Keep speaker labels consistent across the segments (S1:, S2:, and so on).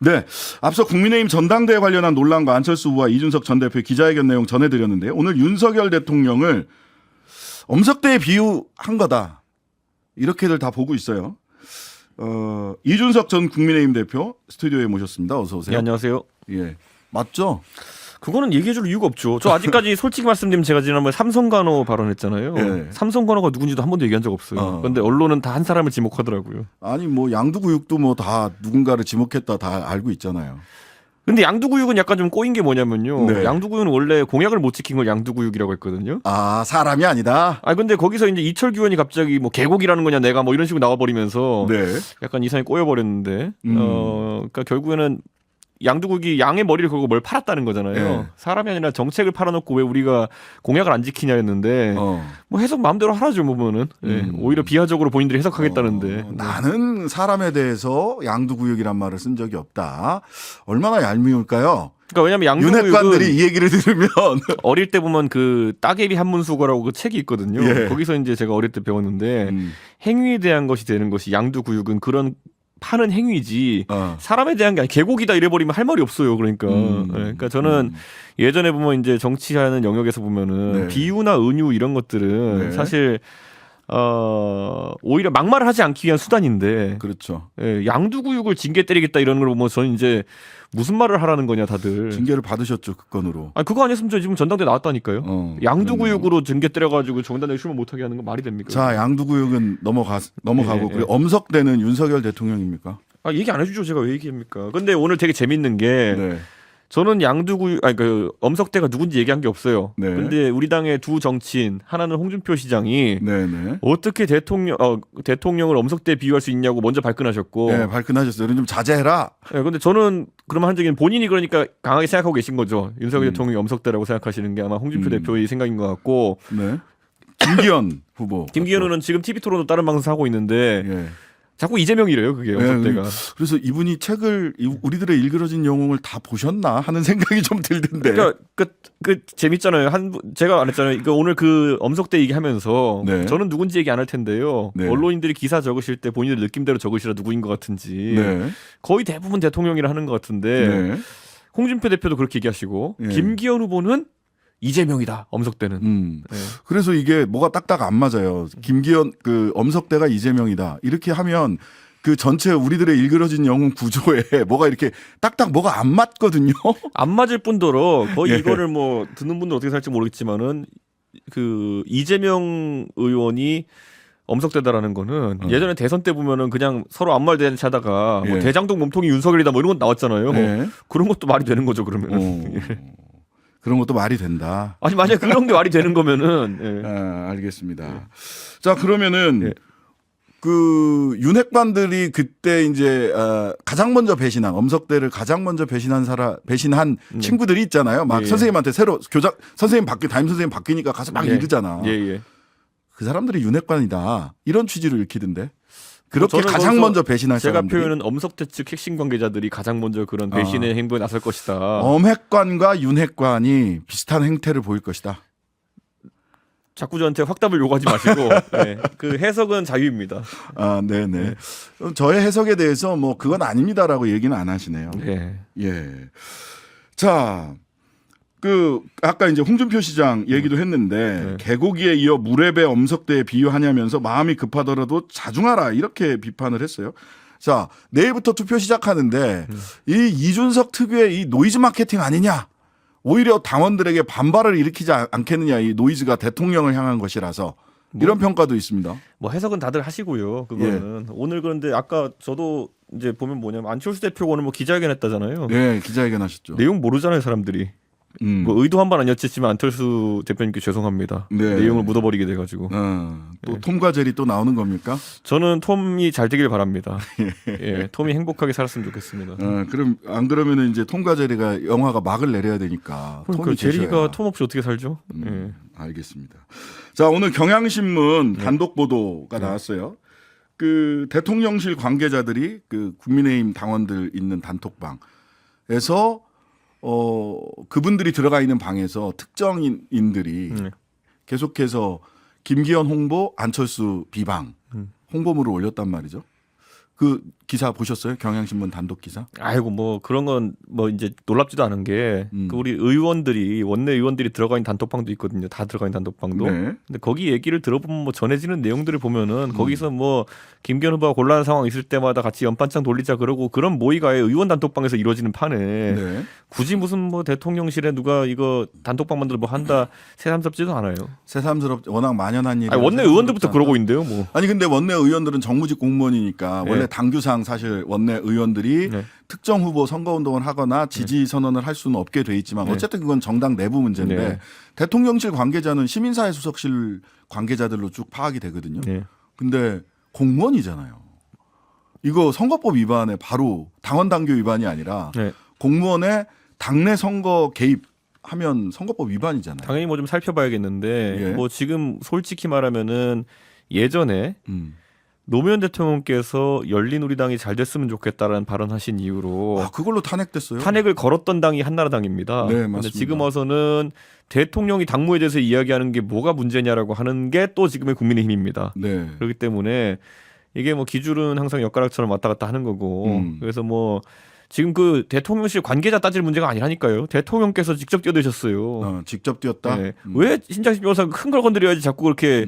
S1: 네, 앞서 국민의힘 전당대회 관련한 논란과 안철수 후보와 이준석 전 대표의 기자회견 내용 전해드렸는데요. 오늘 윤석열 대통령을 엄석대에 비유한 거다. 이렇게들 다 보고 있어요. 이준석 전 국민의힘 대표 스튜디오에 모셨습니다. 어서 오세요.
S2: 네, 안녕하세요.
S1: 예, 맞죠?
S2: 그거는 얘기해줄 이유가 없죠. 저 아직까지 솔직히 말씀드리면 제가 지난번에 삼성간호 발언했잖아요.
S1: 예.
S2: 삼성간호가 누군지도 한 번도 얘기한 적 없어요. 그런데 언론은 다 한 사람을 지목하더라고요.
S1: 아니 뭐 양두구육도 뭐 다 누군가를 지목했다 다 알고 있잖아요.
S2: 근데 양두구육은 약간 좀 꼬인 게 뭐냐면요.
S1: 네.
S2: 양두구육은 원래 공약을 못 지킨 걸 양두구육이라고 했거든요.
S1: 아, 사람이 아니다.
S2: 아 근데 거기서 이제 이철규 의원이 갑자기 뭐 계곡이라는 거냐 내가 뭐 이런 식으로 나와버리면서
S1: 네.
S2: 약간 이상하게 꼬여버렸는데 그러니까 결국에는 양두국이 양의 머리를 걸고 뭘 팔았다는 거잖아요.
S1: 네.
S2: 사람이 아니라 정책을 팔아놓고 왜 우리가 공약을 안 지키냐였는데 뭐 해석 마음대로 하라죠 보면은 오히려 비하적으로 본인들이 해석하겠다는데
S1: 나는 사람에 대해서 양두구육이란 말을 쓴 적이 없다. 얼마나 얄미울까요?
S2: 그러니까 왜냐면
S1: 윤핵관들이
S2: 양두국은
S1: 이 얘기를 들으면
S2: 어릴 때 보면 그 따개비 한문수거라고 그 책이 있거든요.
S1: 예.
S2: 거기서 이제 제가 어릴 때 배웠는데 행위에 대한 것이 되는 것이 양두구육은 그런 파는 행위지 사람에 대한 게 아니 계곡이다 이래버리면 할 말이 없어요. 그러니까 그러니까 저는 예전에 보면 이제 정치하는 영역에서 보면은
S1: 네.
S2: 비유나 은유 이런 것들은
S1: 네.
S2: 사실 오히려 막말을 하지 않기 위한 수단인데
S1: 그렇죠.
S2: 예, 양두구육을 징계 때리겠다 이런 걸 보면 저는 이제 무슨 말을 하라는 거냐 다들.
S1: 징계를 받으셨죠 그 건으로.
S2: 아니 그거 아니었으면 저 지금 전당대 나왔다니까요. 양두구육으로 징계 때려가지고 정당대 출마 못하게 하는 건 말이 됩니까?
S1: 자, 양두구육은 넘어가고
S2: 예.
S1: 그리고 엄석대는 윤석열 대통령입니까?
S2: 아 얘기 안 해주죠. 제가 왜 얘기합니까? 근데 오늘 되게 재밌는 게
S1: 네.
S2: 저는 양두구육 아니 그 엄석대가 누군지 얘기한 게 없어요.
S1: 네.
S2: 근데 우리 당의 두 정치인 하나는 홍준표 시장이
S1: 네네.
S2: 어떻게 대통령을 엄석대에 비유할 수 있냐고 먼저 발끈하셨고.
S1: 네, 발끈하셨어요. 좀 자제해라.
S2: 네, 근데 저는 그러면 한 적은 본인이 그러니까 강하게 생각하고 계신 거죠. 윤석열 대통령이 엄석대라고 생각하시는 게 아마 홍준표 대표의 생각인 것 같고.
S1: 네. 김기현 후보.
S2: 김기현 의원은 지금 TV 토론도 다른 방송 하고 있는데
S1: 예.
S2: 자꾸 이재명이래요. 그게 엄석대가.
S1: 그래서 이분이 책을 우리들의 일그러진 영웅을 다 보셨나 하는 생각이 좀 들던데.
S2: 그러니까 그 재밌잖아요. 제가 안 했잖아요. 그러니까 오늘 그 엄석대 얘기하면서
S1: 네.
S2: 저는 누군지 얘기 안 할 텐데요.
S1: 네.
S2: 언론인들이 기사 적으실 때 본인들 느낌대로 적으시라 누구인 것 같은지
S1: 네.
S2: 거의 대부분 대통령이라 하는 것 같은데
S1: 네.
S2: 홍준표 대표도 그렇게 얘기하시고
S1: 네.
S2: 김기현 후보는 이재명이다. 엄석대는. 네.
S1: 그래서 이게 뭐가 딱딱 안 맞아요. 김기현 그 엄석대가 이재명이다. 이렇게 하면 그 전체 우리들의 일그러진 영웅 구조에 뭐가 이렇게 딱딱 뭐가 안 맞거든요.
S2: 안 맞을 뿐더러 거의
S1: 예.
S2: 이거를 뭐 듣는 분들 어떻게 살지 모르겠지만은 그 이재명 의원이 엄석대다라는 거는 예전에 대선 때 보면은 그냥 서로 아무 말 대잔치 하다가 뭐
S1: 예.
S2: 대장동 몸통이 윤석열이다 뭐 이런 것 나왔잖아요.
S1: 네.
S2: 그런 것도 말이 되는 거죠 그러면은.
S1: 그런 것도 말이 된다.
S2: 아니 만약 그런 게 말이 되는 거면은 예.
S1: 아, 알겠습니다. 자, 그러면은
S2: 예.
S1: 그 윤핵관들이 그때 이제 가장 먼저 배신한 엄석대를 가장 먼저 배신한 친구들이 있잖아요. 막
S2: 예.
S1: 선생님한테 새로 선생님 담임 선생님 바뀌니까 가서 막
S2: 예.
S1: 이러잖아.
S2: 예.
S1: 그 사람들이 윤핵관이다. 이런 취지로 읽히던데. 그렇게
S2: 저는
S1: 가장
S2: 거기서
S1: 먼저 배신한
S2: 제가
S1: 사람들이
S2: 표현은 엄석대 측 핵심 관계자들이 가장 먼저 그런 배신의 행보에 나설 것이다.
S1: 엄핵관과 윤핵관이 비슷한 행태를 보일 것이다.
S2: 자꾸 저한테 확답을 요구하지 마시고 네. 그 해석은 자유입니다.
S1: 아, 네네. 저의 해석에 대해서 뭐 그건 아닙니다라고 얘기는 안 하시네요.
S2: 네.
S1: 예. 자, 그 아까 이제 홍준표 시장 얘기도 했는데 개고기에 이어 물에 배 엄석대에 비유하냐면서 마음이 급하더라도 자중하라 이렇게 비판을 했어요. 자, 내일부터 투표 시작하는데 이 이준석 특유의 이 노이즈 마케팅 아니냐? 오히려 당원들에게 반발을 일으키지 않겠느냐? 이 노이즈가 대통령을 향한 것이라서 이런 평가도 있습니다.
S2: 뭐 해석은 다들 하시고요. 그거는 오늘 그런데 아까 저도 이제 보면 뭐냐면 안철수 대표가 오늘 뭐 기자회견 했다잖아요.
S1: 네, 기자회견 하셨죠.
S2: 내용 모르잖아요, 사람들이. 뭐 의도한 바는 아니었지만 안철수 대표님께 죄송합니다.
S1: 네.
S2: 내용을 묻어버리게 돼가지고.
S1: 또 톰과 제리 또 나오는 겁니까?
S2: 저는 톰이 잘 되길 바랍니다. 예, 톰이 행복하게 살았으면 좋겠습니다.
S1: 그럼 안 그러면은 이제 톰과 제리가 영화가 막을 내려야 되니까.
S2: 그러니까
S1: 톰이
S2: 제리가
S1: 계셔야.
S2: 톰 없이 어떻게 살죠? 예.
S1: 알겠습니다. 자, 오늘 경향신문 단독 보도가 나왔어요. 그 대통령실 관계자들이 그 국민의힘 당원들 있는 단톡방에서 그분들이 들어가 있는 방에서 특정인들이 계속해서 김기현 홍보, 안철수 비방 홍보물을 올렸단 말이죠. 그 기사 보셨어요? 경향신문 단독 기사?
S2: 아이고 뭐 그런 건 뭐 이제 놀랍지도 않은 게 그 우리 의원들이 원내 의원들이 들어가 있는 단톡방도 있거든요. 다 들어가 있는 단톡방도.
S1: 네.
S2: 근데 거기 얘기를 들어보면 뭐 전해지는 내용들을 보면은 거기서 뭐 김기현 후보가 곤란한 상황 있을 때마다 같이 연판장 돌리자 그러고 그런 모의가 의원 단톡방에서 이루어지는 판에
S1: 네.
S2: 굳이 무슨 뭐 대통령실에 누가 이거 단톡방 만들어 뭐 한다 새삼스럽지도 않아요.
S1: 새삼스럽 워낙 만연한 일이.
S2: 아니, 원내 의원들부터 그러고 있는데요, 뭐.
S1: 아니 근데 원내 의원들은 정무직 공무원이니까
S2: 네.
S1: 원래 당규상 사실 원내 의원들이
S2: 네.
S1: 특정 후보 선거운동을 하거나 지지 선언을 할 수는 없게 돼 있지만
S2: 네.
S1: 어쨌든 그건 정당 내부 문제인데
S2: 네.
S1: 대통령실 관계자는 시민사회 수석실 관계자들로 쭉 파악이 되거든요.
S2: 네.
S1: 근데 공무원이잖아요. 이거 선거법 위반에 바로 당원 당규 위반이 아니라
S2: 네.
S1: 공무원의 당내 선거 개입하면 선거법 위반이잖아요.
S2: 당연히 뭐 좀 살펴봐야겠는데
S1: 예.
S2: 뭐 지금 솔직히 말하면은 예전에 노무현 대통령께서 열린우리당이 잘 됐으면 좋겠다라는 발언하신 이후로
S1: 아, 그걸로 탄핵됐어요?
S2: 탄핵을 걸었던 당이 한나라당입니다.
S1: 네,
S2: 근데
S1: 맞습니다.
S2: 지금 와서는 대통령이 당무에 대해서 이야기하는 게 뭐가 문제냐라고 하는 게 또 지금의 국민의힘입니다.
S1: 네.
S2: 그렇기 때문에 이게 뭐 기줄은 항상 엿가락처럼 왔다 갔다 하는 거고 그래서 뭐 지금 그 대통령실 관계자 따질 문제가 아니라니까요. 대통령께서 직접 뛰어드셨어요.
S1: 직접 뛰었다?
S2: 네. 왜 신장식 변호사 큰 걸 건드려야지 자꾸 그렇게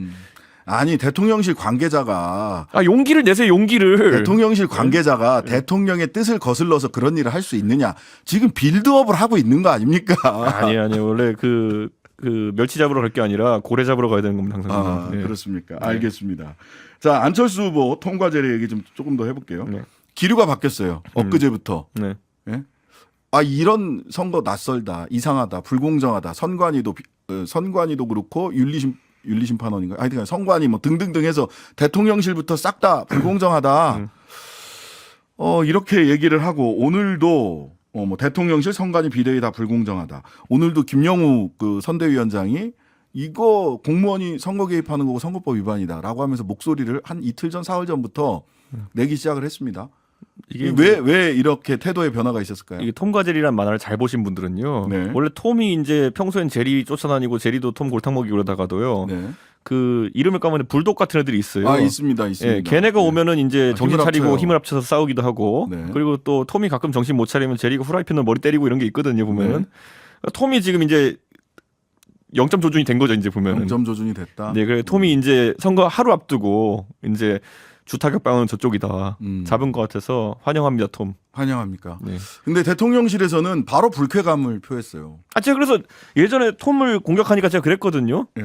S1: 아니 대통령실 관계자가
S2: 용기를 내세요. 용기를.
S1: 대통령실 관계자가 대통령의 뜻을 거슬러서 그런 일을 할 수 있느냐. 지금 빌드업을 하고 있는 거 아닙니까?
S2: 아니에요. 원래 그 멸치 잡으러 갈 게 아니라 고래 잡으러 가야 되는 겁니다. 항상. 네.
S1: 그렇습니까?
S2: 네.
S1: 알겠습니다. 자, 안철수 후보 통과제례 얘기 좀 조금 더 해볼게요.
S2: 네.
S1: 기류가 바뀌었어요. 엊그제부터.
S2: 네.
S1: 예? 아, 이런 선거 낯설다, 이상하다, 불공정하다, 선관위도 그렇고 윤리심판원인가? 하여튼 선관위 뭐 등등등 해서 대통령실부터 싹 다 불공정하다. 이렇게 얘기를 하고 오늘도 뭐 대통령실 선관위 비대위 다 불공정하다. 오늘도 김영우 그 선대위원장이 이거 공무원이 선거 개입하는 거고 선거법 위반이다라고 하면서 목소리를 한 이틀 전, 사흘 전부터 내기 시작을 했습니다.
S2: 이게
S1: 왜 이렇게 태도의 변화가 있었을까요?
S2: 이게 톰과 제리란 만화를 잘 보신 분들은요.
S1: 네.
S2: 원래 톰이 이제 평소엔 제리 쫓아다니고 제리도 톰 골탕 먹이고 그러다가도요.
S1: 네.
S2: 그 이름을 까면 불독 같은 애들이 있어요.
S1: 아, 있습니다.
S2: 예, 걔네가
S1: 네.
S2: 오면은 이제 정신
S1: 힘을
S2: 차리고
S1: 합쳐요.
S2: 힘을 합쳐서 싸우기도 하고
S1: 네.
S2: 그리고 또 톰이 가끔 정신 못 차리면 제리가 후라이팬으로 머리 때리고 이런 게 있거든요. 보면은
S1: 네.
S2: 톰이 지금 이제 0점 조준이 된 거죠. 이제 보면은.
S1: 0점 조준이 됐다.
S2: 네, 그래 톰이 이제 선거 하루 앞두고 이제 주타격 방은 저쪽이다 잡은 것 같아서 환영합니다, 톰.
S1: 환영합니까?
S2: 네.
S1: 근데 대통령실에서는 바로 불쾌감을 표했어요.
S2: 제가 그래서 예전에 톰을 공격하니까 제가 그랬거든요.
S1: 예.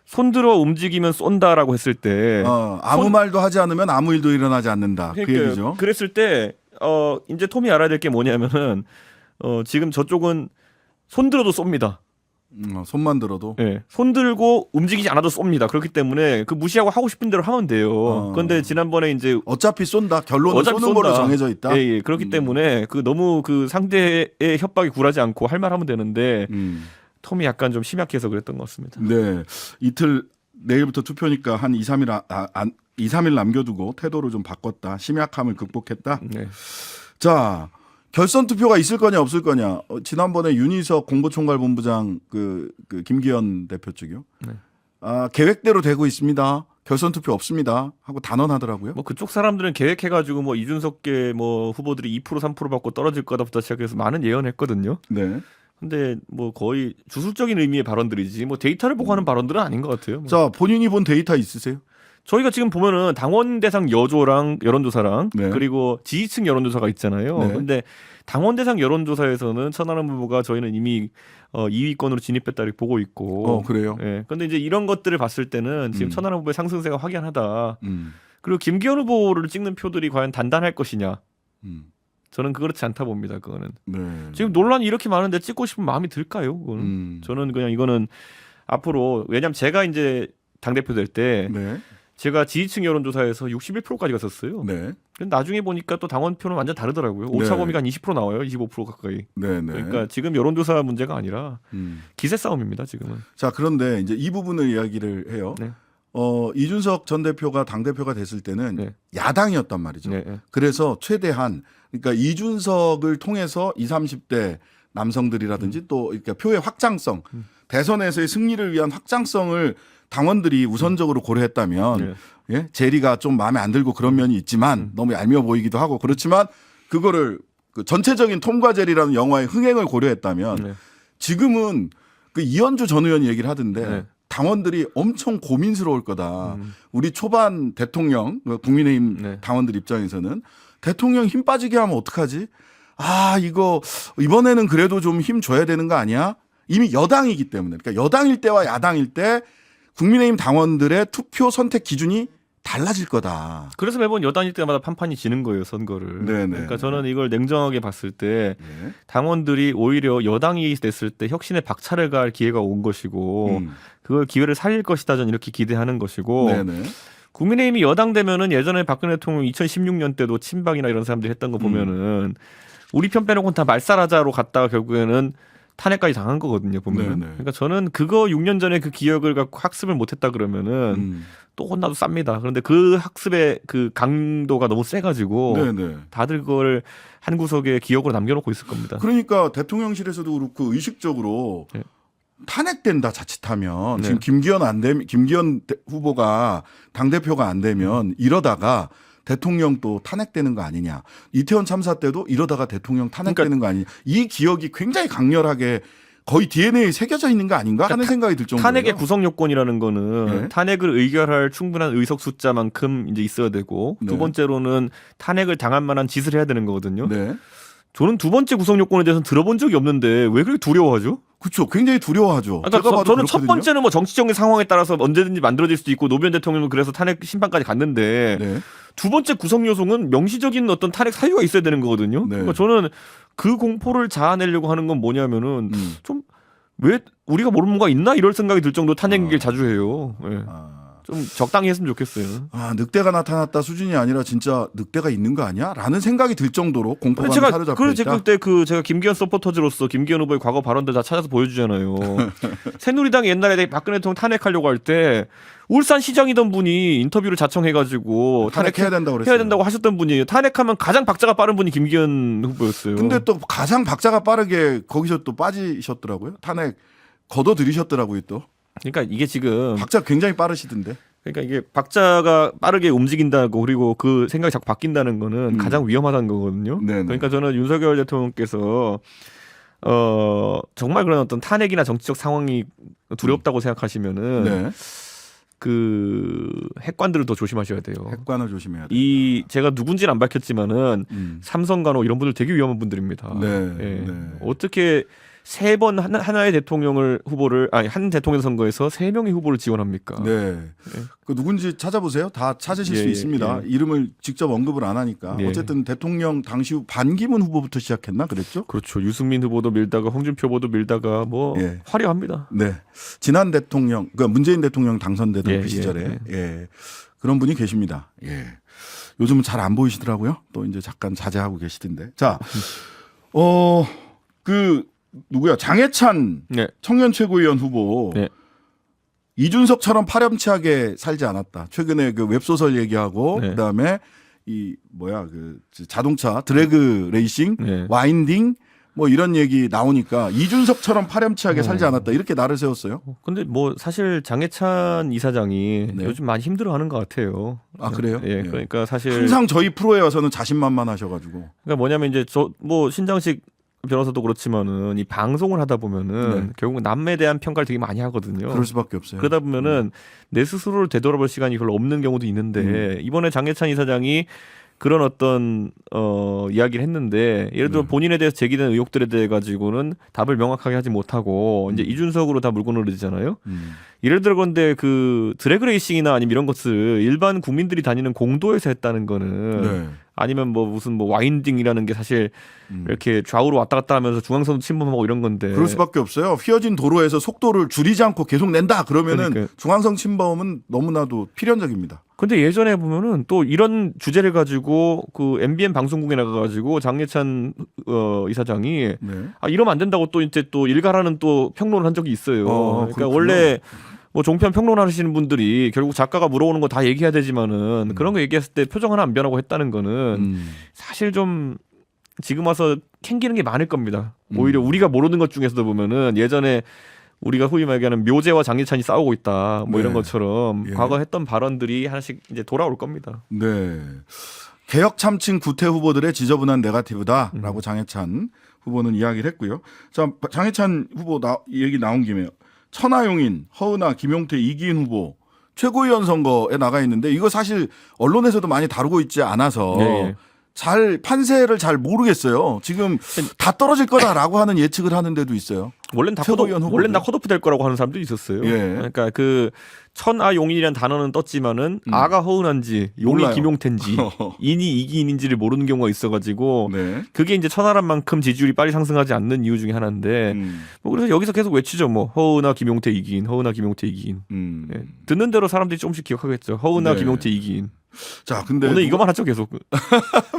S2: 손들어 움직이면 쏜다라고 했을 때
S1: 아무 말도 하지 않으면 아무 일도 일어나지 않는다. 그
S2: 그러니까요.
S1: 얘기죠.
S2: 그랬을 때 이제 톰이 알아야 될 게 뭐냐면은 지금 저쪽은 손들어도 쏩니다.
S1: 손만 들어도.
S2: 네. 손들고 움직이지 않아도 쏩니다. 그렇기 때문에 그 무시하고 하고 싶은 대로 하면 돼요. 그런데 지난번에 이제
S1: 어차피 쏜다. 결론은 쏘는 걸로 정해져 있다.
S2: 예. 그렇기 때문에 그 너무 그 상대의 협박이 굴하지 않고 할 말 하면 되는데 톰이 약간 좀 심약해서 그랬던 것 같습니다.
S1: 네. 이틀 내일부터 투표니까 한 2, 3일 남겨두고 태도를 좀 바꿨다. 심약함을 극복했다.
S2: 네.
S1: 자, 결선 투표가 있을 거냐 없을 거냐. 지난번에 윤희석 공보총괄본부장 그 김기현 대표 측이요.
S2: 네.
S1: 계획대로 되고 있습니다. 결선 투표 없습니다. 하고 단언하더라고요.
S2: 뭐 그쪽 사람들은 계획해가지고 뭐 이준석계 뭐 후보들이 2% 3% 받고 떨어질 거다부터 시작해서 많은 예언했거든요.
S1: 네.
S2: 근데 뭐 거의 주술적인 의미의 발언들이지 뭐 데이터를 보고 하는 발언들은 아닌 것 같아요. 뭐.
S1: 자, 본인이 본 데이터 있으세요?
S2: 저희가 지금 보면은 당원 대상 여조랑 여론조사랑
S1: 네.
S2: 그리고 지지층 여론조사가 있잖아요.
S1: 네.
S2: 근데 당원 대상 여론조사에서는 천하람 후보가 저희는 이미 2위권으로 진입했다 이렇게 보고 있고.
S1: 그래요?
S2: 예. 근데 이제 이런 것들을 봤을 때는 지금 천하람 후보의 상승세가 확연하다.
S1: 음.
S2: 그리고 김기현 후보를 찍는 표들이 과연 단단할 것이냐.
S1: 음.
S2: 저는 그렇지 않다 봅니다. 그거는.
S1: 네.
S2: 지금 논란이 이렇게 많은데 찍고 싶은 마음이 들까요? 그거는. 저는 그냥 이거는 앞으로 왜냐면 제가 이제 당대표 될 때
S1: 네.
S2: 제가 지지층 여론조사에서 61%까지 갔었어요.
S1: 네.
S2: 근데 나중에 보니까 또 당원표는 완전 다르더라고요. 오차범위가 한 20% 나와요. 25% 가까이.
S1: 네, 네.
S2: 그러니까 지금 여론조사 문제가 아니라 기세 싸움입니다. 지금은.
S1: 자, 그런데 이제 이 부분을 이야기를 해요.
S2: 네.
S1: 이준석 전 대표가 당대표가 됐을 때는
S2: 네.
S1: 야당이었단 말이죠.
S2: 네, 네.
S1: 그래서 최대한 그러니까 이준석을 통해서 20, 30대 남성들이라든지 또 그러니까 표의 확장성, 대선에서의 승리를 위한 확장성을 당원들이 우선적으로 고려했다면 예? 제리가 좀 마음에 안 들고 그런 면이 있지만 너무 얄미워 보이기도 하고 그렇지만 그거를 그 전체적인 톰과 제리라는 영화의 흥행을 고려했다면 지금은 그 이현주 전 의원이 얘기를 하던데 당원들이 엄청 고민스러울 거다. 우리 초반 대통령 국민의힘 당원들 입장에서는 대통령 힘 빠지게 하면 어떡하지? 아 이거 이번에는 그래도 좀 힘 줘야 되는 거 아니야? 이미 여당이기 때문에 그러니까 여당일 때와 야당일 때 국민의힘 당원들의 투표 선택 기준이 달라질 거다.
S2: 그래서 매번 여당일 때마다 판판이 지는 거예요, 선거를.
S1: 네네.
S2: 그러니까 저는 이걸 냉정하게 봤을 때 당원들이 오히려 여당이 됐을 때 혁신의 박차를 가할 기회가 온 것이고 그걸 기회를 살릴 것이다 저는 이렇게 기대하는 것이고
S1: 네네.
S2: 국민의힘이 여당 되면은 예전에 박근혜 대통령 2016년 때도 친박이나 이런 사람들이 했던 거 보면은 우리 편 빼놓고는 다 말살하자로 갔다가 결국에는 탄핵까지 당한 거거든요, 보면. 그러니까 저는 그거 6년 전에 그 기억을 갖고 학습을 못했다 그러면은 또 혼나도 쌉니다. 그런데 그 학습의 그 강도가 너무 세가지고 다들 그걸 한 구석에 기억으로 남겨놓고 있을 겁니다.
S1: 그러니까 대통령실에서도 그렇고 의식적으로 탄핵된다 자칫하면 지금 김기현 후보가 당 대표가 안 되면 이러다가 대통령 또 탄핵되는 거 아니냐. 이태원 참사 때도 이러다가 대통령 탄핵되는 거 아니냐. 이 기억이 굉장히 강렬하게 거의 DNA에 새겨져 있는 거 아닌가 하는 생각이 들 정도예요.
S2: 탄핵의 구성 요건이라는 거는 탄핵을 의결할 충분한 의석 숫자만큼 이제 있어야 되고 두 번째로는 탄핵을 당할 만한 짓을 해야 되는 거거든요. 저는 두 번째 구성 요건에 대해서는 들어본 적이 없는데 왜 그렇게 두려워하죠?
S1: 그렇죠. 굉장히 두려워하죠.
S2: 그러니까 저는 첫 번째는 뭐 정치적인 상황에 따라서 언제든지 만들어질 수도 있고 노무현 대통령은 그래서 탄핵 심판까지 갔는데 두 번째 구성 요소는 명시적인 어떤 탄핵 사유가 있어야 되는 거거든요. 그러니까 저는 그 공포를 자아내려고 하는 건 뭐냐면은 좀 왜 우리가 모르는 뭔가 있나 이럴 생각이 들 정도로 탄핵 얘기를 자주 해요. 좀 적당히 했으면 좋겠어요.
S1: 아, 늑대가 나타났다 수준이 아니라 진짜 늑대가 있는 거 아니야? 라는 생각이 들 정도로 공포감이 사로잡혀 있다.
S2: 그래서 그때 제가 김기현 서포터즈로서 김기현 후보의 과거 발언들 다 찾아서 보여주잖아요. 새누리당이 옛날에 박근혜 대통령 탄핵하려고 할 때 울산 시장이던 분이 인터뷰를 자청해가지고
S1: 탄핵해야 된다고 그랬어요.
S2: 해야 된다고 하셨던 분이에요. 탄핵하면 가장 박자가 빠른 분이 김기현 후보였어요.
S1: 근데 또 가장 박자가 빠르게 거기서 또 빠지셨더라고요. 탄핵 걷어들이셨더라고요 또.
S2: 그러니까 이게 지금
S1: 박자 굉장히 빠르시던데.
S2: 그러니까 이게 박자가 빠르게 움직인다고 그리고 그 생각이 자꾸 바뀐다는 거는 가장 위험하다는 거거든요. 그러니까 저는 윤석열 대통령께서 정말 그런 어떤 탄핵이나 정치적 상황이 두렵다고 생각하시면은 그 핵관들을 더 조심하셔야 돼요.
S1: 핵관을 조심해야 돼요.
S2: 제가 누군지는 안 밝혔지만은 삼성간호 이런 분들 되게 위험한 분들입니다. 어떻게 세 번 하나의 한 대통령 선거에서 3명의 후보를 지원합니까?
S1: 그 누군지 찾아보세요. 다 찾으실 수 있습니다. 이름을 직접 언급을 안 하니까. 어쨌든 대통령 당시 반기문 후보부터 시작했나 그랬죠?
S2: 그렇죠. 유승민 후보도 밀다가 홍준표 후보도 밀다가 뭐 화려합니다.
S1: 지난 대통령, 그러니까 문재인 대통령 당선되던 그 시절에 그런 분이 계십니다. 요즘은 잘 안 보이시더라고요. 또 이제 잠깐 자제하고 계시던데. 자, 누구야? 장해찬 청년 최고위원 후보. 이준석처럼 파렴치하게 살지 않았다. 최근에 그 웹소설 얘기하고 그다음에 그 자동차 드래그 레이싱, 와인딩 뭐 이런 얘기 나오니까 이준석처럼 파렴치하게 살지 않았다. 이렇게 날을 세웠어요. 근데
S2: 뭐 사실 장해찬 이사장이 요즘 많이 힘들어하는 것 같아요.
S1: 아 그래요?
S2: 그러니까 사실
S1: 항상 저희 프로에 와서는 자신만만하셔가지고.
S2: 그러니까 뭐냐면 이제 신장식 변호사도 그렇지만은 이 방송을 하다 보면은 결국 남에 대한 평가를 되게 많이 하거든요.
S1: 그럴 수밖에 없어요.
S2: 그러다 보면은 내 스스로를 되돌아볼 시간이 별로 없는 경우도 있는데 이번에 장해찬 이사장이 그런 어떤 이야기를 했는데 예를 들어 본인에 대해서 제기된 의혹들에 대해 가지고는 답을 명확하게 하지 못하고 이제 이준석으로 다 물고 늘어지잖아요. 예를 들어 그런데 그 드래그 레이싱이나 아니면 이런 것을 일반 국민들이 다니는 공도에서 했다는 거는 아니면 뭐 무슨 뭐 와인딩이라는 게 사실 이렇게 좌우로 왔다 갔다 하면서 중앙선도 침범하고 이런 건데
S1: 그럴 수밖에 없어요. 휘어진 도로에서 속도를 줄이지 않고 계속 낸다 그러면은
S2: 그러니까.
S1: 중앙선 침범은 너무나도 필연적입니다.
S2: 근데 예전에 보면은 또 이런 주제를 가지고 그 MBN 방송국에 나가가지고 장해찬 이사장이 이러면 안 된다고 또 이제 또 일가라는 또 평론을 한 적이 있어요. 그러니까
S1: 그렇군요.
S2: 원래 뭐 종편 평론하시는 분들이 결국 작가가 물어오는 거 다 얘기해야 되지만은 그런 거 얘기했을 때 표정 하나 안 변하고 했다는 거는 사실 좀 지금 와서 캥기는 게 많을 겁니다. 오히려 우리가 모르는 것 중에서도 보면은 예전에 우리가 후위 말하는 묘재와 장례찬이 싸우고 있다. 뭐
S1: 네.
S2: 이런 것처럼
S1: 예.
S2: 과거 했던 발언들이 하나씩 이제 돌아올 겁니다.
S1: 네. 개혁 참칭 구태 후보들의 지저분한 네거티브다라고 장해찬 후보는 이야기를 했고요. 자, 장해찬 후보 얘기 나온 김에 천하용인, 허은하, 김용태, 이기인 후보 최고위원 선거에 나가 있는데 이거 사실 언론에서도 많이 다루고 있지 않아서
S2: 네.
S1: 판세를 잘 모르겠어요. 지금 다 떨어질 거다라고 하는 예측을 하는 데도 있어요.
S2: 원래는 다 컷오프 될 거라고 하는 사람도 있었어요.
S1: 예.
S2: 그러니까 그 천하용인이라는 단어는 떴지만은 아가 허은한지 용이
S1: 몰라요.
S2: 김용태인지 인이 이기인인지를 모르는 경우가 있어가지고
S1: 네.
S2: 그게 이제 천하란 만큼 지지율이 빨리 상승하지 않는 이유 중에 하나인데 뭐 그래서 여기서 계속 외치죠. 뭐 허은하 김용태 이기인, 허은하 김용태 이기인. 예. 듣는 대로 사람들이 조금씩 기억하겠죠. 허은하
S1: 네.
S2: 김용태 이기인.
S1: 자, 근데
S2: 오늘 이거만 하죠 계속.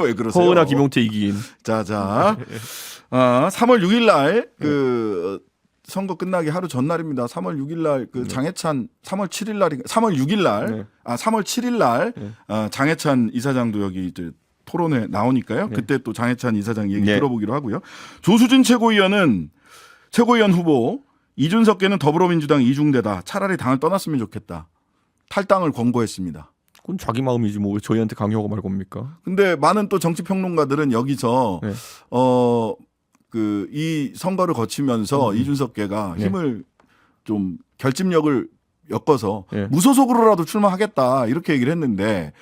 S1: 왜 그러세요?
S2: 허은하 김용태 이기인.
S1: 자. 3월 6일 날 그 선거 끝나기 하루 전날입니다. 3월 6일 날 그 장해찬 3월 7일 날이 3월 6일 날 3월 7일 날 장해찬 이사장도 여기 이제 토론회 나오니까요. 그때 또 장해찬 이사장 얘기 들어보기로 하고요. 조수진 최고위원 후보 이준석계는 더불어민주당 이중대다. 차라리 당을 떠났으면 좋겠다. 탈당을 권고했습니다.
S2: 그건 자기 마음이지 뭐 왜 저희한테 강요하고 말 겁니까?
S1: 근데 많은 또 정치 평론가들은 여기서 이 선거를 거치면서 이준석계가 힘을 좀 결집력을 엮어서 무소속으로라도 출마하겠다 이렇게 얘기를 했는데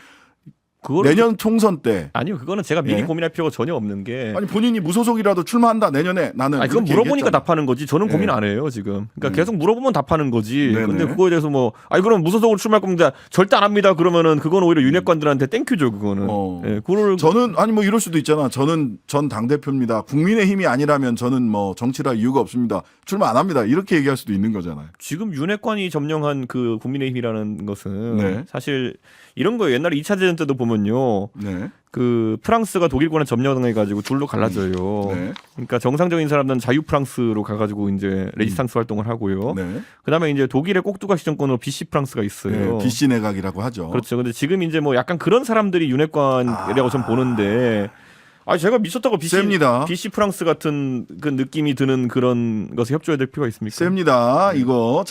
S1: 내년 총선 때
S2: 아니요 그거는 제가 미리 고민할 필요가 전혀 없는 게
S1: 아니 본인이 무소속이라도 출마한다 내년에 나는
S2: 그건 물어보니까 답하는 거지 저는 고민 안 해요 지금 그러니까 계속 물어보면 답하는 거지 근데 그거에 대해서 뭐 그럼 무소속으로 출마할 겁니다 절대 안 합니다 그러면은 그건 오히려 윤핵관들한테 땡큐죠 그거는 그거를
S1: 저는 아니 뭐 이럴 수도 있잖아 저는 전 당대표입니다 국민의힘이 아니라면 저는 뭐 정치를 할 이유가 없습니다 출마 안 합니다 이렇게 얘기할 수도 있는 거잖아요
S2: 지금 윤핵관이 점령한 그 국민의힘이라는 것은 사실 이런 거 옛날에 2차 대전 때도 보면요. 그 프랑스가 독일권에 점령해가지고 둘로 갈라져요. 그러니까 정상적인 사람들은 자유 프랑스로 가가지고 이제 레지스탕스 활동을 하고요. 그다음에 이제 독일의 꼭두가 시정권으로 비시 프랑스가 있어요.
S1: 비시 내각이라고 하죠.
S2: 그렇죠. 근데 지금 이제 뭐 약간 그런 사람들이 윤핵관이라고 전 보는데. 제가 미쳤다고 비시 프랑스 같은 그 느낌이 드는 그런 것에 협조해야 될 필요가 있습니까?
S1: 셉니다. 이거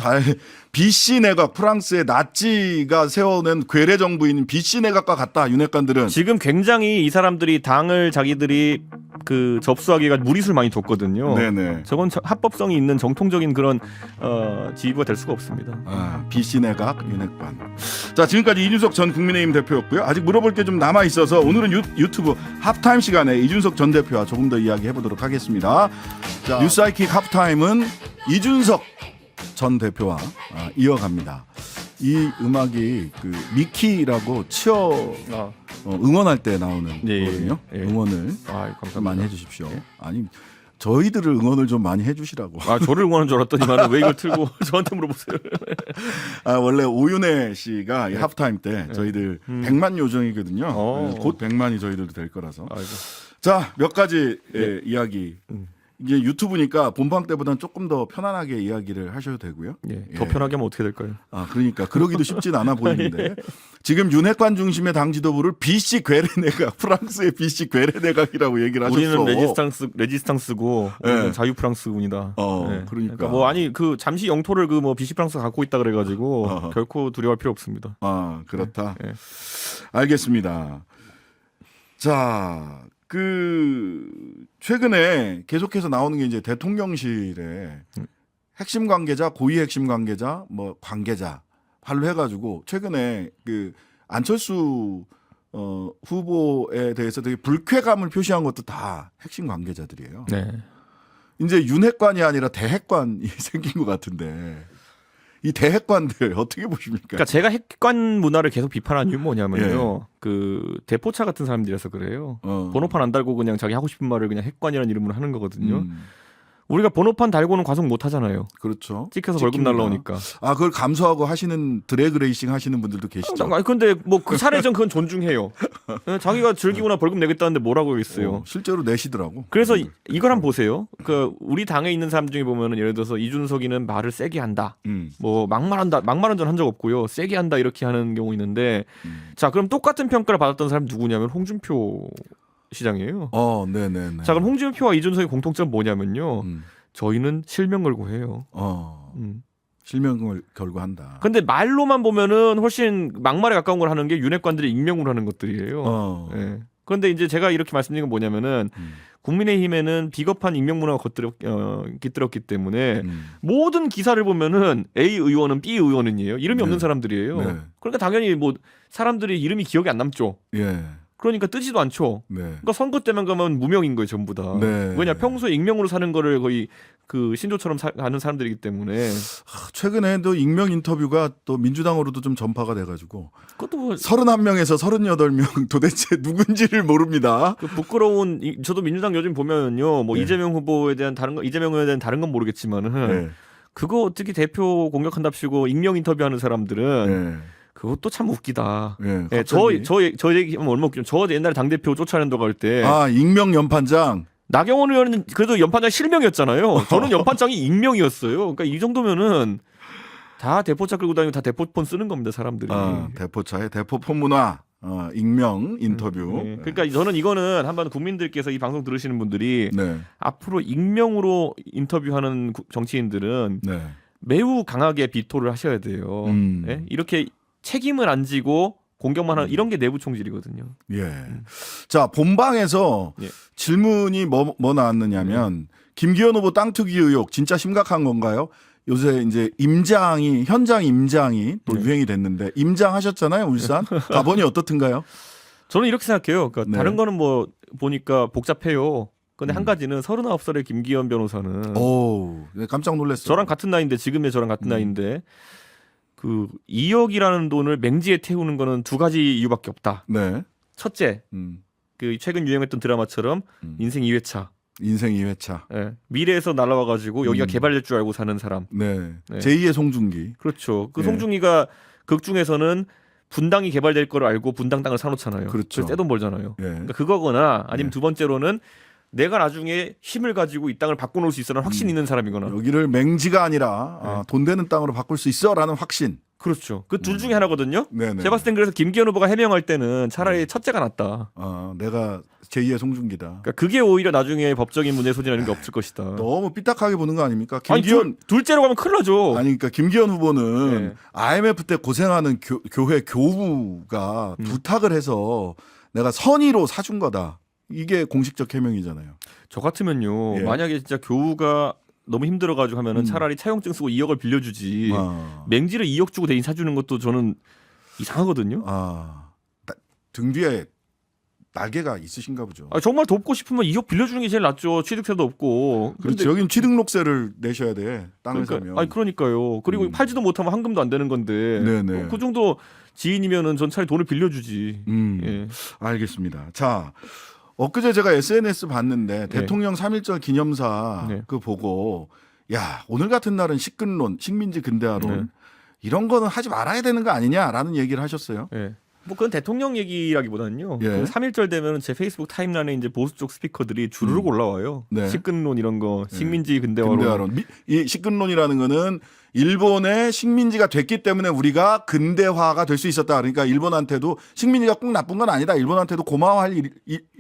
S1: 비시 내각 프랑스의 나치가 세워낸 괴뢰 정부인 비시 내각과 같다. 윤핵관들은
S2: 지금 굉장히 이 사람들이 당을 자기들이 그 접수하기가 무리수를 많이 뒀거든요. 저건 합법성이 있는 정통적인 그런 지휘부가 될 수가 없습니다.
S1: 비시 내각 윤핵관. 자 지금까지 이준석 전 국민의힘 대표였고요. 아직 물어볼 게 좀 남아 있어서 오늘은 유튜브 하프타임 시간에 이준석 전 대표와 조금 더 이야기해 보도록 하겠습니다. 자, 뉴스아이킥 하프타임은 이준석 전 대표와 이어갑니다. 이 음악이 그 미키라고 치어 응원할 때 나오는 거거든요. 응원을 많이 해주십시오. 아니 저희들을 응원을 좀 많이 해주시라고.
S2: 저를 응원한 줄 알았더니만 왜 이걸 틀고 저한테 물어보세요.
S1: 원래 오윤혜 씨가 이 하프타임 때 저희들 100만 요정이거든요. 곧 100만이 저희들도 될 거라서. 자, 몇 가지 이야기. 이게 유튜브니까 본방 때보다는 조금 더 편안하게 이야기를 하셔도 되고요.
S2: 더 편하게 하면 어떻게 될까요?
S1: 그러니까 그러기도 쉽진 않아 보이는데 지금 윤핵관 중심의 당 지도부를 비시 괴뢰 내각, 프랑스의 비시 괴뢰 내각이라고 얘기를 하셨어.
S2: 우리는 레지스탕스고 우리는 자유 프랑스군이다.
S1: 그러니까
S2: 뭐 그 잠시 영토를 그 뭐 비시 프랑스가 갖고 있다 그래가지고 결코 두려워할 필요 없습니다.
S1: 그렇다. 알겠습니다. 자. 최근에 계속해서 나오는 게 이제 대통령실에 핵심 관계자, 고위 핵심 관계자, 뭐 관계자 발로 해가지고 최근에 그 안철수 후보에 대해서 되게 불쾌감을 표시한 것도 다 핵심 관계자들이에요. 이제 윤핵관이 아니라 대핵관이 생긴 것 같은데. 이 대핵관들 어떻게 보십니까?
S2: 그러니까 제가 핵관 문화를 계속 비판한 이유는 뭐냐면요. 그 대포차 같은 사람들이라서 그래요. 번호판 안 달고 그냥 자기 하고 싶은 말을 그냥 핵관이라는 이름으로 하는 거거든요. 우리가 번호판 달고는 과속 못 하잖아요.
S1: 그렇죠.
S2: 찍혀서 벌금 날라오니까.
S1: 그걸 감수하고 하시는 드래그 레이싱 하시는 분들도 계시죠.
S2: 근데 뭐 그 사례전 그건 존중해요. 자기가 즐기거나 벌금 내겠다는데 뭐라고 했어요.
S1: 실제로 내시더라고.
S2: 그래서 이걸 한번 보세요. 그 우리 당에 있는 사람 중에 보면은 예를 들어서 이준석이는 말을 세게 한다. 뭐 막말한 적 한 적 없고요. 세게 한다 이렇게 하는 경우 있는데 자 그럼 똑같은 평가를 받았던 사람 누구냐면 홍준표 시장이에요.
S1: 네네네.
S2: 자 그럼 홍준표와 이준석의 공통점 뭐냐면요. 저희는 실명 걸고 해요.
S1: 실명을 걸고 한다.
S2: 근데 말로만 보면은 훨씬 막말에 가까운 걸 하는 게 윤핵관들이 익명으로 하는 것들이에요. 예. 그런데 이제 제가 이렇게 말씀드린 건 뭐냐면은 국민의힘에는 비겁한 익명 문화가 깃들었기 때문에 모든 기사를 보면은 A 의원은 B 의원은이에요. 이름이 없는 사람들이에요. 그러니까 당연히 뭐 사람들이 이름이 기억이 안 남죠. 그러니까 뜨지도 않죠. 그러니까 선거 때만 가면 무명인 거예요, 전부 다. 왜냐 평소에 익명으로 사는 거를 거의 그 신조처럼 하는 사람들이기 때문에.
S1: 최근에도 익명 인터뷰가 또 민주당으로도 좀 전파가 돼가지고
S2: 그것도 뭐
S1: 31명에서 38명 도대체 누군지를 모릅니다.
S2: 그 부끄러운 저도 민주당 요즘 보면요, 뭐 이재명 후보에 대한 이재명 의원에 대한 다른 건 모르겠지만은 그거 어떻게 대표 공격한답시고 익명 인터뷰하는 사람들은. 그것도 참 웃기다. 저 얘기하면 얼마나 웃기죠. 저 옛날에 당대표 쫓아낸다고 할 때.
S1: 익명 연판장.
S2: 나경원 의원은 그래도 연판장 실명이었잖아요. 저는 연판장이 익명이었어요. 그러니까 이 정도면은 다 대포차 끌고 다니고 다 대포폰 쓰는 겁니다, 사람들이.
S1: 대포차에 대포폰 문화. 익명 인터뷰.
S2: 그러니까 저는 이거는 한번 국민들께서 이 방송 들으시는 분들이 앞으로 익명으로 인터뷰하는 정치인들은 매우 강하게 비토를 하셔야 돼요. 이렇게 책임을 안 지고 공격만 하는 이런 게 내부 총질이거든요.
S1: 자, 본방에서 질문이 뭐 나왔느냐면 김기현 후보 땅 투기 의혹 진짜 심각한 건가요? 요새 이제 현장 임장이 또 유행이 됐는데 임장하셨잖아요, 울산. 가보니 어떻든가요?
S2: 저는 이렇게 생각해요. 그러니까 다른 거는 뭐 보니까 복잡해요. 근데 한 가지는 39살의 김기현 변호사는
S1: 깜짝 놀랐어요.
S2: 저랑 같은 나이인데 지금의 저랑 같은 나이인데 그 2억이라는 돈을 맹지에 태우는 거는 두 가지 이유밖에 없다. 첫째, 그 최근 유행했던 드라마처럼 인생 2회차.
S1: 인생 2회차.
S2: 미래에서 날아와가지고 여기가 개발될 줄 알고 사는 사람.
S1: 제2의 송중기.
S2: 그렇죠. 그 송중기가 극 중에서는 분당이 개발될 걸 알고 분당 땅을 사놓잖아요.
S1: 그렇죠.
S2: 떼돈 벌잖아요. 그러니까 그거거나 아니면 두 번째로는 내가 나중에 힘을 가지고 이 땅을 바꿔놓을 수 있어라는 확신 있는 사람이거나.
S1: 여기를 맹지가 아니라 돈 되는 땅으로 바꿀 수 있어라는 확신.
S2: 그렇죠. 그 둘 중에 하나거든요. 제가 봤을 땐 그래서 김기현 후보가 해명할 때는 차라리 첫째가 낫다.
S1: 내가 제2의 송중기다.
S2: 그러니까 그게 오히려 나중에 법적인 문제 소지라는 게 없을 것이다.
S1: 너무 삐딱하게 보는 거 아닙니까?
S2: 둘째로 가면 큰일 나죠.
S1: 그러니까 김기현 후보는 IMF 때 고생하는 교회 교우가 부탁을 해서 내가 선의로 사준 거다. 이게 공식적 해명이잖아요.
S2: 저 같으면요. 만약에 진짜 교우가 너무 힘들어가지고 하면은 차라리 차용증 쓰고 2억을 빌려주지. 맹지를 2억 주고 대신 사주는 것도 저는 이상하거든요.
S1: 등 뒤에 날개가 있으신가 보죠.
S2: 정말 돕고 싶으면 2억 빌려주는 게 제일 낫죠. 취득세도 없고.
S1: 그렇죠. 여긴 취득록세를 내셔야 돼. 땅을 사면.
S2: 그러니까요. 그리고 팔지도 못하면 환금도 안 되는 건데. 그 정도 지인이면은 전 차라리 돈을 빌려주지.
S1: 알겠습니다. 자. 엊그제 제가 SNS 봤는데 대통령 3.1절 기념사 그 보고 오늘 같은 날은 식근론, 식민지 근대화론 이런 거는 하지 말아야 되는 거 아니냐라는 얘기를 하셨어요.
S2: 뭐 그건 대통령 얘기라기보다는요. 그 3.1절 되면 제 페이스북 타임라인에 이제 보수 쪽 스피커들이 주르륵 올라와요. 식근론 이런 거, 식민지 근대화론.
S1: 이 식근론이라는 거는 일본의 식민지가 됐기 때문에 우리가 근대화가 될 수 있었다. 그러니까 일본한테도 식민지가 꼭 나쁜 건 아니다. 일본한테도 고마워할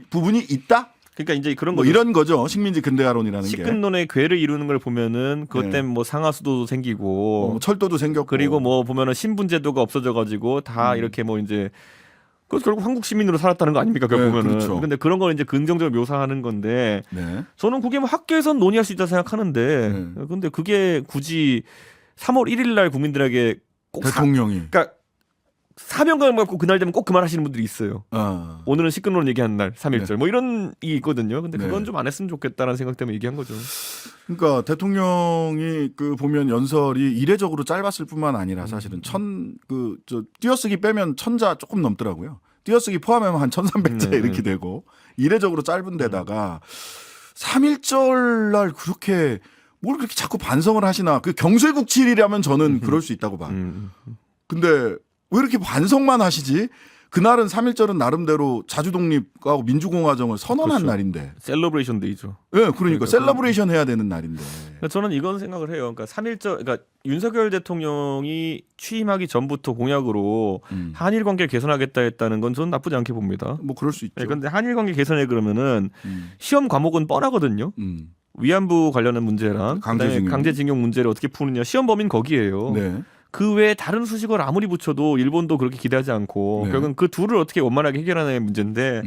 S1: 부분이 있다.
S2: 그러니까 이제 그런
S1: 거 이런 거죠. 식민지 근대화론이라는 게.
S2: 식근론의 괴를 이루는 걸 보면은 그것 때문에 뭐 상하수도도 생기고
S1: 철도도 생겼고
S2: 그리고 뭐 보면은 신분제도가 없어져가지고 다 이렇게 뭐 이제 그 결국 한국 시민으로 살았다는 거 아닙니까? 보면은.
S1: 그렇죠.
S2: 근데 그런 걸 이제 긍정적으로 묘사하는 건데 저는 그게 뭐 학계에선 논의할 수 있다 생각하는데 근데 그게 굳이 3월 1일 날 국민들에게 꼭
S1: 대통령이
S2: 그러니까 사명감을 갖고 그날 되면 꼭 그 말 하시는 분들이 있어요. 오늘은 식근론 얘기하는 날 3.1절 뭐 이런 게 있거든요. 근데 그건 좀 안 했으면 좋겠다라는 생각 때문에 얘기한 거죠.
S1: 그러니까 대통령이 그 보면 연설이 이례적으로 짧았을 뿐만 아니라 사실은 띄어쓰기 빼면 1000자 조금 넘더라고요. 띄어쓰기 포함하면 한 1300자 이렇게 되고 이례적으로 짧은 데다가 3.1절 날 그렇게 뭘 그렇게 자꾸 반성을 하시나. 그 경술국칠이라면 저는 그럴 수 있다고 봐. 근데 왜 이렇게 반성만 하시지? 그날은 3.1절은 나름대로 자주독립하고 민주공화정을 선언한 날인데.
S2: 셀러브레이션 데이죠.
S1: 네, 그러니까 셀러브레이션 해야 되는 날인데.
S2: 저는 이건 생각을 해요. 그러니까 3.1절, 그러니까 윤석열 대통령이 취임하기 전부터 공약으로 한일 관계를 개선하겠다 했다는 건 저는 나쁘지 않게 봅니다.
S1: 뭐 그럴 수 있죠.
S2: 그런데 한일 관계 개선에 그러면은 시험 과목은 뻔하거든요. 위안부 관련한 문제랑 강제징용 문제를 어떻게 푸느냐 시험 범위는 거기에요.
S1: 네.
S2: 그 외에 다른 수식어를 아무리 붙여도 일본도 그렇게 기대하지 않고
S1: 네.
S2: 결국은 그 둘을 어떻게 원만하게 해결하느냐의 문제인데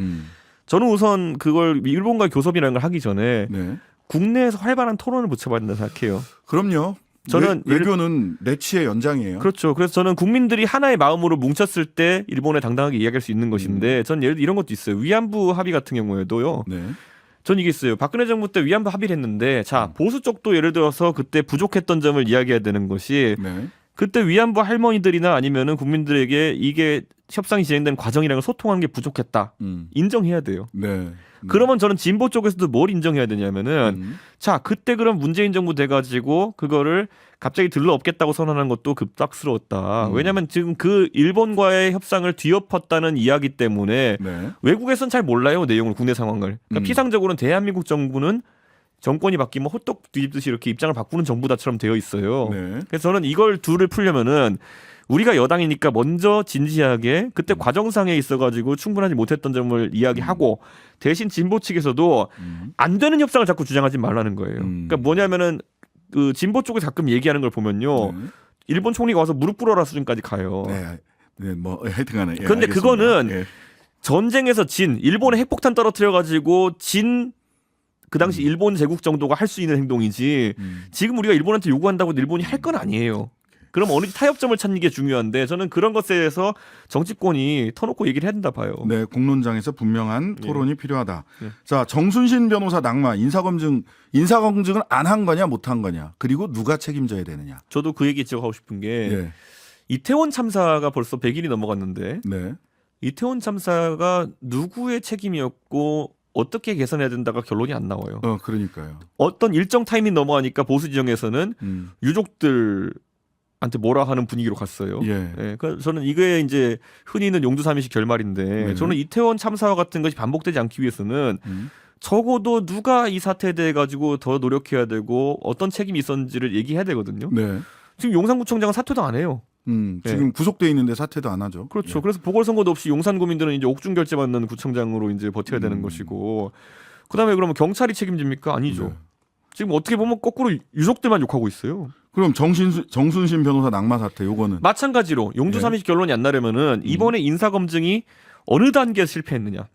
S2: 저는 우선 그걸 일본과 교섭이라는 걸 하기 전에
S1: 네.
S2: 국내에서 활발한 토론을 붙여봐야 된다 생각해요.
S1: 그럼요.
S2: 저는
S1: 외교는 내치의 연장이에요.
S2: 그렇죠. 그래서 저는 국민들이 하나의 마음으로 뭉쳤을 때 일본에 당당하게 이야기할 수 있는 것인데 저는 예를 들어 이런 것도 있어요. 위안부 합의 같은 경우에도요.
S1: 네.
S2: 전 이게 있어요. 박근혜 정부 때 위안부 합의를 했는데 자 보수 쪽도 예를 들어서 그때 부족했던 점을 이야기해야 되는 것이
S1: 네.
S2: 그때 위안부 할머니들이나 아니면은 국민들에게 이게 협상이 진행되는 과정이랑 소통하는 게 부족했다. 인정해야 돼요.
S1: 네.
S2: 그러면 저는 진보 쪽에서도 뭘 인정해야 되냐면은 자 그때 그럼 문재인 정부 돼가지고 그거를 갑자기 들러 없겠다고 선언한 것도 급작스러웠다. 왜냐하면 지금 그 일본과의 협상을 뒤엎었다는 이야기 때문에
S1: 네.
S2: 외국에선 잘 몰라요 내용을 국내 상황을. 그러니까 피상적으로는 대한민국 정부는 정권이 바뀌면 호떡 뒤집듯이 이렇게 입장을 바꾸는 정부다처럼 되어 있어요.
S1: 네.
S2: 그래서 저는 이걸 둘을 풀려면은 우리가 여당이니까 먼저 진지하게 그때 과정상에 있어가지고 충분하지 못했던 점을 이야기하고 대신 진보 측에서도 안 되는 협상을 자꾸 주장하지 말라는 거예요. 그러니까 뭐냐면은 그 진보 쪽에서 가끔 얘기하는 걸 보면요, 일본 총리가 와서 무릎 꿇어라 수준까지 가요.
S1: 네. 네. 뭐 하여튼간에. 예,
S2: 근데
S1: 알겠습니다.
S2: 그거는
S1: 예.
S2: 전쟁에서 진 일본에 핵폭탄 떨어뜨려가지고 진 그 당시 일본 제국 정도가 할 수 있는 행동이지 지금 우리가 일본한테 요구한다고 일본이 할 건 아니에요. 그럼 어느 타협점을 찾는 게 중요한데 저는 그런 것에 대해서 정치권이 터놓고 얘기를 해야 된다 봐요.
S1: 네, 공론장에서 분명한 토론이 필요하다. 자, 정순신 변호사 낙마 인사검증을 안 한 거냐 못 한 거냐 그리고 누가 책임져야 되느냐.
S2: 저도 그 얘기 지적하고 싶은 게
S1: 예.
S2: 이태원 참사가 벌써 100일이 넘어갔는데
S1: 네.
S2: 이태원 참사가 누구의 책임이었고 어떻게 개선해야 된다가 결론이 안 나와요.
S1: 그러니까요.
S2: 어떤 일정 타이밍 넘어가니까 보수 지정에서는 유족들한테 뭐라 하는 분위기로 갔어요.
S1: 예.
S2: 그래서 저는 이게 이제 흔히는 용두 삼위식 결말인데 저는 이태원 참사와 같은 것이 반복되지 않기 위해서는 적어도 누가 이 사태에 대해 가지고 더 노력해야 되고 어떤 책임이 있었는지를 얘기해야 되거든요.
S1: 네.
S2: 지금 용산구청장은 사퇴도 안 해요.
S1: 지금 구속돼 있는데 사퇴도 안 하죠.
S2: 그렇죠.
S1: 예.
S2: 그래서 보궐선거도 없이 용산구민들은 이제 옥중 결제 받는 구청장으로 이제 버텨야 되는 것이고, 그다음에 그러면 경찰이 책임집니까? 아니죠.
S1: 네.
S2: 지금 어떻게 보면 거꾸로 유족들만 욕하고 있어요.
S1: 그럼 정순신 변호사 낙마 사태 요거는
S2: 마찬가지로 용두 삼위식 결론이 안 나려면은 이번에 인사 검증이 어느 단계에서 실패했느냐?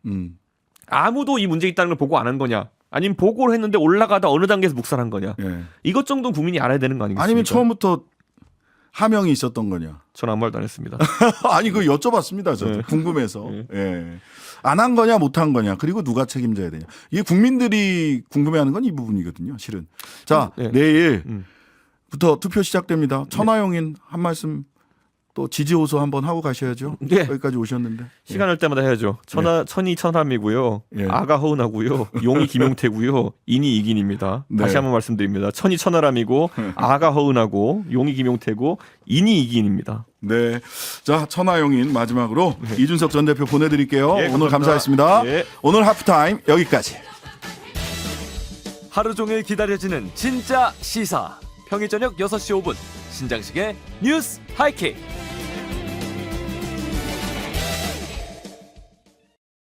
S2: 아무도 이 문제 있다는 걸 보고 안 한 거냐? 아니면 보고를 했는데 올라가다 어느 단계에서 묵살한 거냐?
S1: 예.
S2: 이것 정도는 국민이 알아야 되는 거 아니겠습니까?
S1: 아니면 처음부터 하명이 있었던 거냐?
S2: 저는 아무 말도 안 했습니다.
S1: 아니 그 여쭤봤습니다. 저도 궁금해서. 예. 안 한 거냐 못 한 거냐 그리고 누가 책임져야 되냐. 이게 국민들이 궁금해하는 건 이 부분이거든요. 실은. 자 내일부터 투표 시작됩니다. 천하용인 한 말씀 또 지지 호소 한번 하고 가셔야죠.
S2: 네.
S1: 여기까지 오셨는데.
S2: 시간 날 때마다 해야죠. 천이 천함이고요.
S1: 예.
S2: 아가 허은하고요. 용이 김용태고요. 인이 이긴입니다.
S1: 네.
S2: 다시 한번 말씀드립니다. 천이 천하람이고 아가 허은하고 용이 김용태고 인이 이긴입니다.
S1: 네. 자, 천하용인 마지막으로 이준석 전 대표 보내드릴게요.
S2: 예,
S1: 오늘 감사했습니다.
S2: 예.
S1: 오늘 하프타임 여기까지.
S3: 하루 종일 기다려지는 진짜 시사. 평일 저녁 6시 5분 신장식의 뉴스 하이킥.